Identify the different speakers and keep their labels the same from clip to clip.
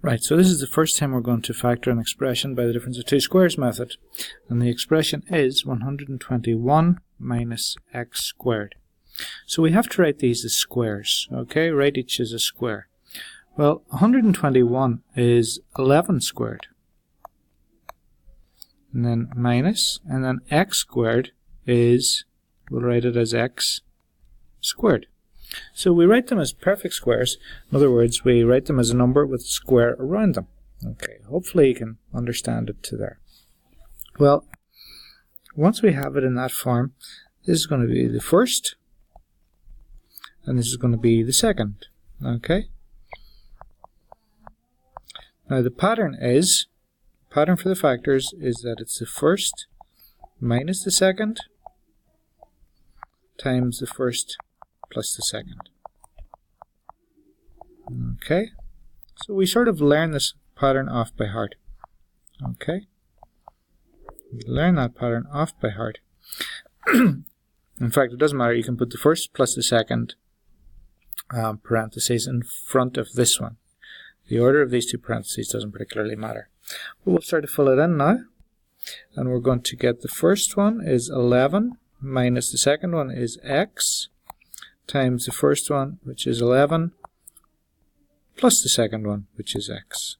Speaker 1: Right, so this is the first time we're going to factor an expression by the difference of two squares method. And the expression is 121 minus x squared. So we have to write these as squares, okay? Write each as a square. Well, 121 is 11 squared. And then minus, and then x squared is, we'll write it as x squared. So we write them as perfect squares. In other words, we write them as a number with a square around them. Okay, hopefully you can understand it to there. Well, once we have it in that form, this is going to be the first, and this is going to be the second. Okay? Now the pattern for the factors is that it's the first minus the second times the first plus the second. Okay, so we sort of learn this pattern off by heart. Okay, we learn that pattern off by heart. In fact, it doesn't matter, you can put the first plus the second parentheses in front of this one. The order of these two parentheses doesn't particularly matter. But we'll start to fill it in now, and we're going to get the first one is 11 minus the second one is x times the first one, which is 11, plus the second one, which is x.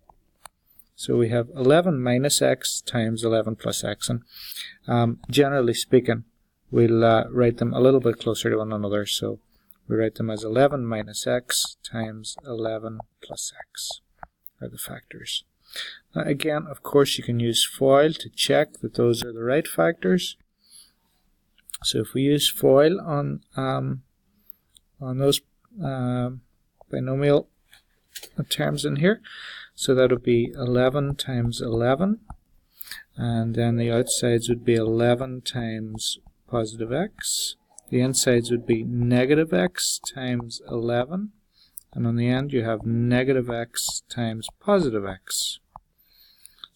Speaker 1: So we have 11 minus x times 11 plus x. And generally speaking, we'll write them a little bit closer to one another. So we write them as 11 minus x times 11 plus x are the factors. Now again, of course, you can use FOIL to check that those are the right factors. So if we use FOIL on those binomial terms in here, so that would be 11 times 11, and then the outsides would be 11 times positive x, the insides would be negative x times 11, and on the end you have negative x times positive x.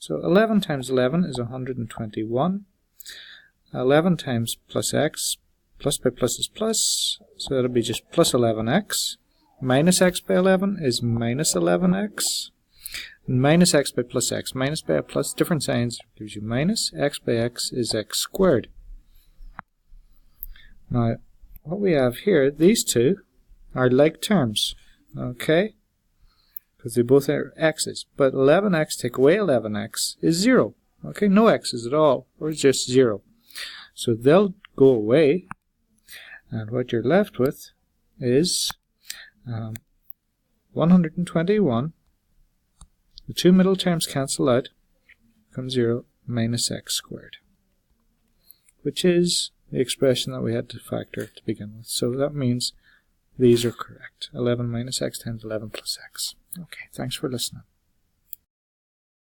Speaker 1: So 11 times 11 is 121, 11 times plus x, plus by plus is plus, so that'll be just plus 11x. Minus x by 11 is minus 11x. And minus x by plus x. Minus by a plus, different signs, gives you minus. X by x is x squared. Now, what we have here, these two are like terms, okay? Because they both are x's. But 11x take away 11x is 0. Okay, no x's at all, or just 0. So they'll go away. And what you're left with is 121. The two middle terms cancel out, becomes 0 minus x squared, which is the expression that we had to factor to begin with. So that means these are correct. 11 minus x times 11 plus x. Okay, thanks for listening.